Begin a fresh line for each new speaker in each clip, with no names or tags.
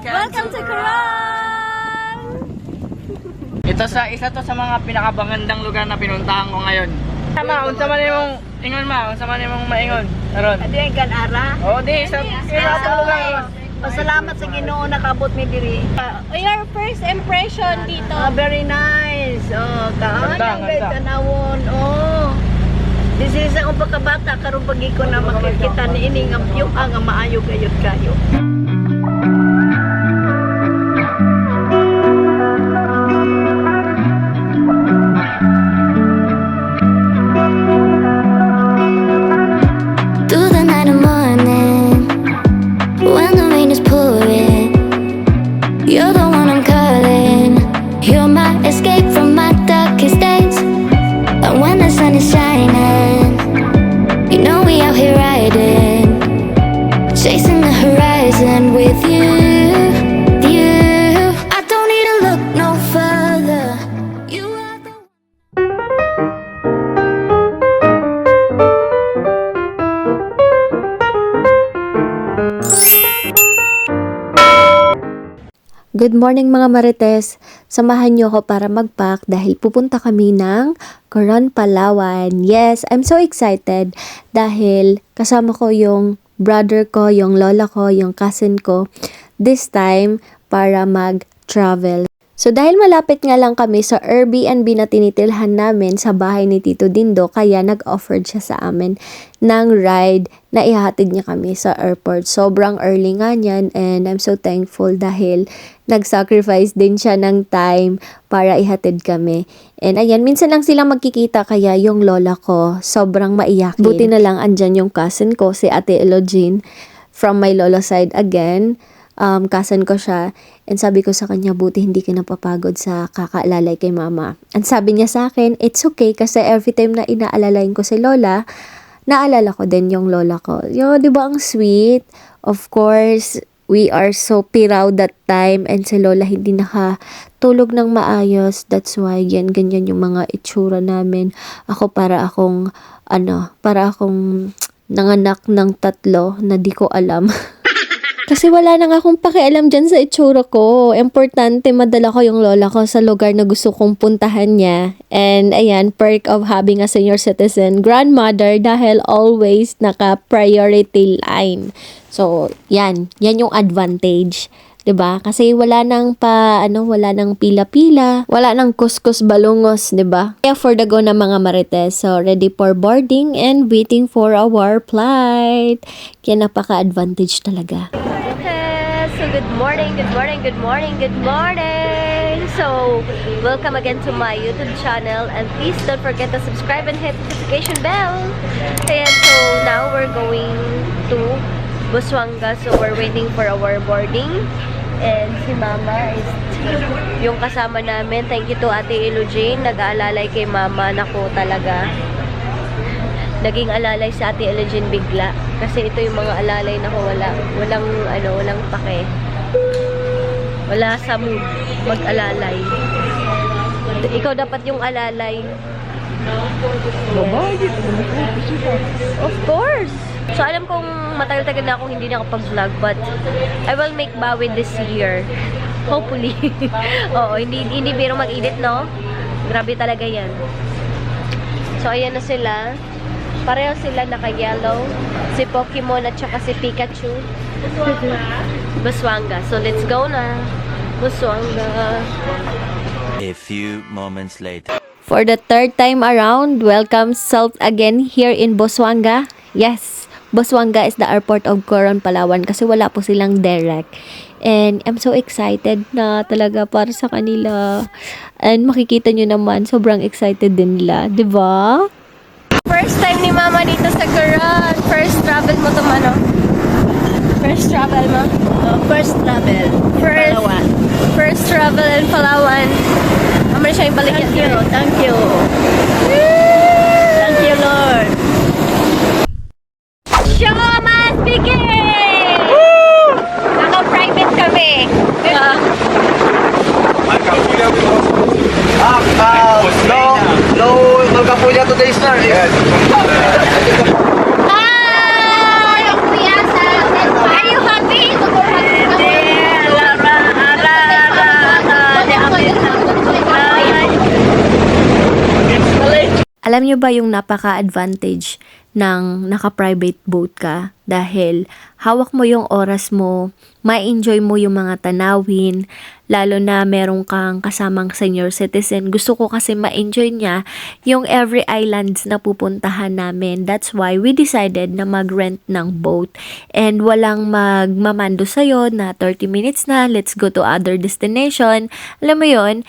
Welcome to Quran!
Isa to sa mga pinakabangandang lugar na pinuntahan ko ngayon. Tama, unsa man imong ingon unsa man imong maingon. Karon.
Adi ay ganara.
Oh, di sa lugar.
Pasalamat sa Ginoo nakabot mi diri.
Your first impression dito.
Very nice. Oh, kaan
Ganda,
ang great
ganda.
tanawon. Oh. This is ang pagkabata karon pagi ko na makikita ni ini nga nga maayo gayud kayo.
Through the night and morning, when the rain is pouring, you're the one I'm calling. You're my escape from my darkest days. And when the sun is shining, you know we out here riding, chasing the horizon with you. I don't need to look no further. You are the
Good morning mga Marites! Samahan niyo ako para mag-pack dahil pupunta kami ng Coron, Palawan. Yes, I'm so excited dahil kasama ko yung brother ko, yung lola ko, yung cousin ko this time para mag-travel. So dahil malapit nga lang kami sa Airbnb na tinitilhan namin sa bahay ni Tito Dindo, kaya nag-offered siya sa amin ng ride na ihahatid niya kami sa airport. Sobrang early nga niyan and I'm so thankful dahil nag-sacrifice din siya ng time para ihatid kami. And ayan, minsan lang silang magkikita kaya yung lola ko sobrang maiyakin. Buti na lang andyan yung cousin ko, si Ate Elogine, from my lolo side again. Cousin ko siya. And sabi ko sa kanya, buti hindi ka napapagod sa kakaalalay kay mama. And sabi niya sa akin, it's okay kasi every time na inaalalain ko si lola, naalala ko din yung lola ko. Yo, di ba ang sweet? Of course, we are so proud that time and si lola hindi nakatulog ng maayos. That's why ganyan yung mga itsura namin. Ako para akong nanganak ng 3 na di ko alam. Kasi wala na nga akong pakialam dyan sa itsura ko. Importante madala ko yung lola ko sa lugar na gusto kong puntahan niya. And ayan, perk of having a senior citizen grandmother dahil always naka-priority line. So, yan yung advantage. 'Di ba? Kasi wala nang pila-pila, wala nang kuskus balungos, 'di ba? Kaya for the go na mga Marites, so ready for boarding and waiting for our flight. Kaya napaka-advantage talaga.
Okay, so good morning. So, welcome again to my YouTube channel and please don't forget to subscribe and hit the notification bell. Ayan, so now we're going to Busuanga, so we're waiting for our boarding. And si Mama is yung kasama namin. Thank you to Ate Elogine. Nag-aalalay kay Mama. Naku talaga. Naging alalay sa Ate Elogine bigla. Kasi ito yung mga alalay na walang pake. Wala sa mood mag-alalay. Ikaw dapat yung alalay. Of course. So, alam kong matagal-tagal na akong hindi nakapag-vlog, but I will make bawi this year. Hopefully. Oo, hindi biro mag-edit, no? Grabe talaga yan. So, ayan na sila. Pareho sila naka-yellow. Si Pokemon at saka si Pikachu. Busuanga. So, let's go na. Busuanga.
A few moments later.
For the 3rd time around, welcome Salt again here in Busuanga. Yes, Busuanga is the airport of Coron, Palawan kasi wala po silang direct. And I'm so excited na talaga para sa kanila. And makikita nyo naman, sobrang excited din nila. Diba?
First time ni Mama dito sa Coron. First travel mo to, Mano? First travel mo?
First travel. Palawan.
First travel in Palawan. Amar siya yung balik
Thank you. Thank you, Lord.
Show must begin! Naka-private kami.
No, Malcapulla today, sir. Yes.
Hi! Are you happy?
Yeah,
Alam nyo ba yung napaka-advantage ng naka-private boat ka? Dahil hawak mo yung oras mo, ma-enjoy mo yung mga tanawin, lalo na meron kang kasamang senior citizen. Gusto ko kasi ma-enjoy niya yung every islands na pupuntahan namin. That's why we decided na mag-rent ng boat. And walang magmamando sa'yo na 30 minutes na, let's go to other destination. Alam mo yon.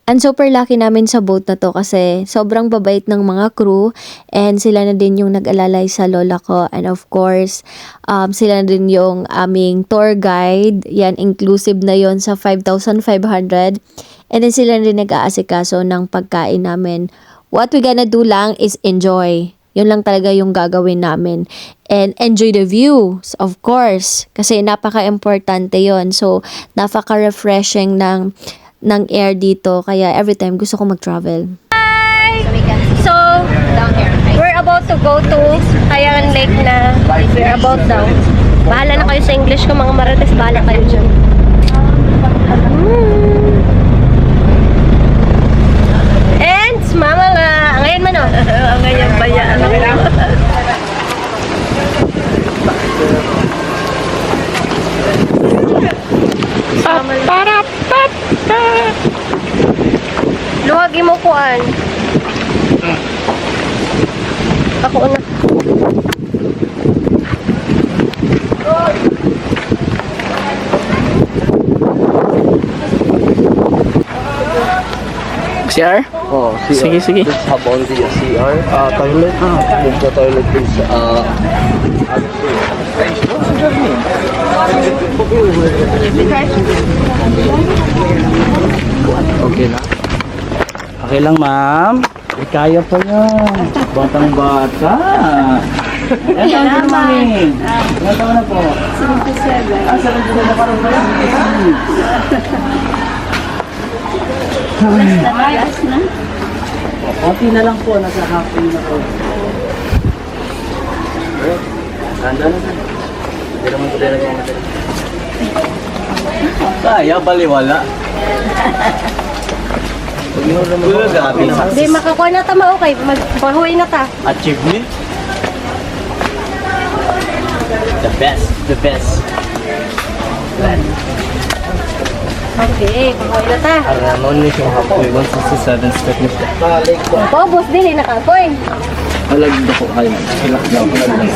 And super lucky namin sa boat na to kasi sobrang babait ng mga crew and sila na din yung nag-alalay sa lola ko. And of course, sila na din yung aming tour guide. Yan, inclusive na yon sa 5,500. And then sila na din nag-aasikaso ng pagkain namin. What we gonna do lang is enjoy. Yun lang talaga yung gagawin namin. And enjoy the views, of course. Kasi napaka-importante yon. So, napaka-refreshing ng air dito. Kaya every time gusto ko mag-travel.
So, we're about to go to Kayangan Lake na. We're about daw. Bahala na kayo sa English ko mga marites. Bahala kayo dyan. And, mama nga. Ngayon man o.
Ngayon ba yan?
Luwagi mo kuan. Ako na.
CR?
Oh, CR.
Sige.
Just hop on the CR toilet. Move the toilet please. Okay na. Okay lang, ma'am. Kaya pa yan. Batang bata. Ilan taon na, mami? Ilan taon na po? 77. 77 na parang ba yan?
Natagas na.
Konti na lang po, nasa half day na po. Tanda na sa. Hindi naman tuloy nagmamadali. Kaya, baliwala.
Hindi, makakuha na tama okay. Magbahuay na ta.
Achievement? The best.
Okay, bahuay na ta.
Aranon ni siyang hapoy, 167 step ni siya.
Bobos, dili nakakoy.
Alagda ko kayo.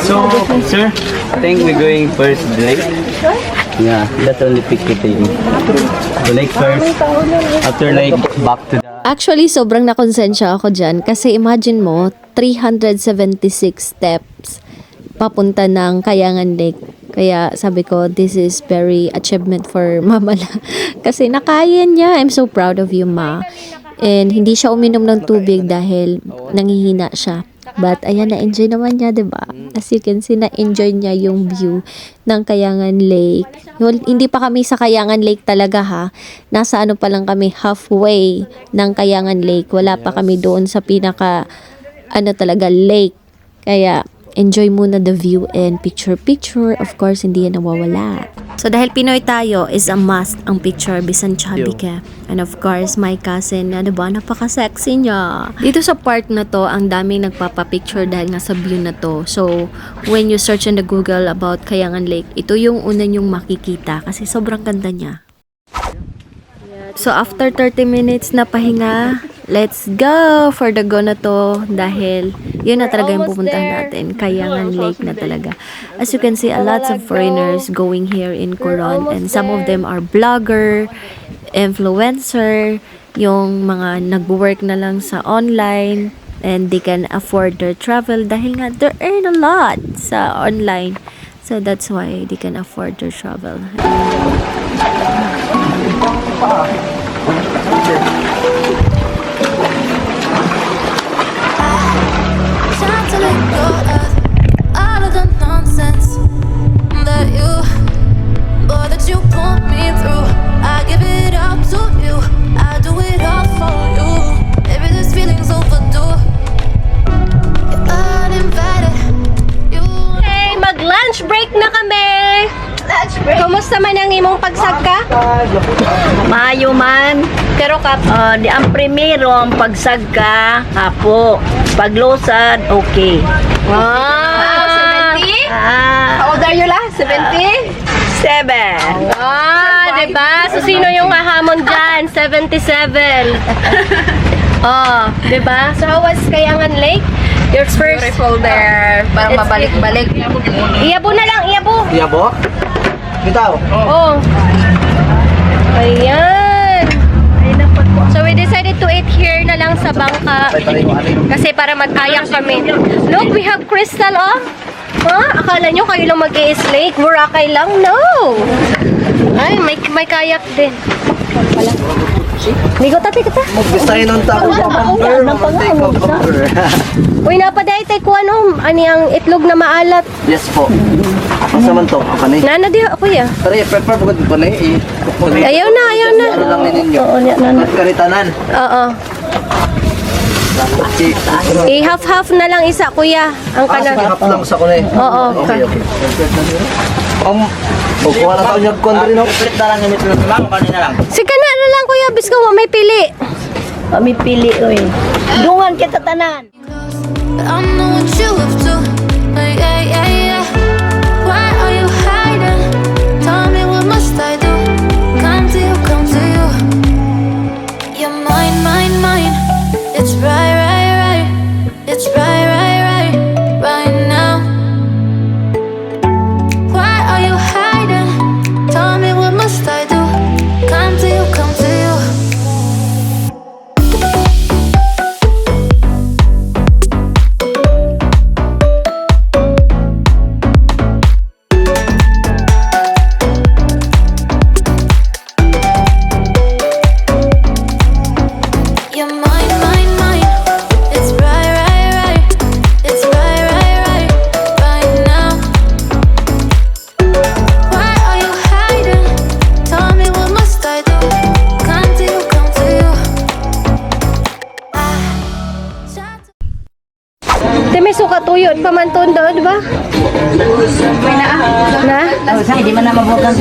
So, sir, I think we're going first the lake. Yeah, that's only picketing. The lake first. After lake, back to the...
Actually, sobrang nakonsensya ako dyan kasi imagine mo, 376 steps papunta ng Kayangan Lake. Kaya sabi ko, this is very achievement for mama na. Kasi nakaya niya. I'm so proud of you, ma. And hindi siya uminom ng tubig dahil nangihina siya. But ayan, na-enjoy naman niya, diba? As you can see, na-enjoy niya yung view ng Kayangan Lake. Hindi pa kami sa Kayangan Lake talaga ha. Nasa ano pa lang kami, halfway ng Kayangan Lake. Wala pa kami doon sa pinaka, talaga, lake. Kaya, enjoy muna the view and picture. Of course, hindi yan nawawala. So, dahil Pinoy tayo, is a must ang picture bisan chubby ka. And of course, my cousin, napaka-sexy niya. Dito sa part na to, ang daming nagpapapicture dahil nga sa view na to. So, when you search on the Google about Kayangan Lake, ito yung una nyong makikita kasi sobrang ganda niya. So, after 30 minutes na pahinga, let's go for the go na to dahil yun na talaga yung pupuntahan natin. Kayangan Lake na talaga. As you can see, a lots of foreigners going here in Coron and some of them are vlogger, influencer, yung mga nag-work na lang sa online and they can afford their travel dahil nga they earn a lot sa online. So that's why they can afford their travel.
Time to let go of all of the nonsense that you put me through. I give it up to you. I do it all for you. Maybe this feeling's overdue. You're uninvited.
Hey, mag-lunch break na kami. Kumusta man ang imong pagsagka?
Maayo man.
Pero kap,
Di ang primero ang pagsagka, apo. Paglusad, okay.
Wow! 70?
How old are you last? 70? 7.
Diba? So, sino yung hahamon dyan? 77. Oh, diba? So, how was Kayangan Lake? Your first...
Beautiful there. Parang
It's
mabalik-balik.
Iyabo na lang, iyabo.
Yabo? Bitaw.
Oh. Ayan. So, we decided to eat here na lang sa bangka. Kasi para magkayak kami. Look, we have crystal, oh. Ha? Akala nyo kayo lang mag-i-slake? Boracay lang? No! Ay, may kayak din. Ligo ta.
Mag-design ng tao sa bumper. Mag-take off bumper.
Uy, napaday tayo ko ano, ani ang itlog na maalat.
Yes po. Asa man to? Ako ni.
Nana di ako ya.
Tara, prepare po ko na eh.
Ayaw na.
Ano lang ninyo?
Oo, na.
Karitanan.
Oo. I-half-half na lang isa, kuya. Ang
Sige,
kanan.
half lang sa ko na eh.
Oo.
Okay. Kuha na tayo niya kuha na rin ako. Split na lang yung itlog lang, kanina lang.
Sige na lang, kuya. Bisko mo, may pili.
Kami pili, oy. Dungan kita tanan.
But I know what you up to. Yeah. Why are you hiding? Tell me what must I do? Come to you. You're mine. It's right. It's right now. Why are you hiding? Tell me what must I do? Come to you. You're mine. It's right. It's right now. Why are you hiding? Tell me what must I do? Come to you.
Di may suka tuyo. Pamanton daw, di ba? Na?
Hindi man na mabukan.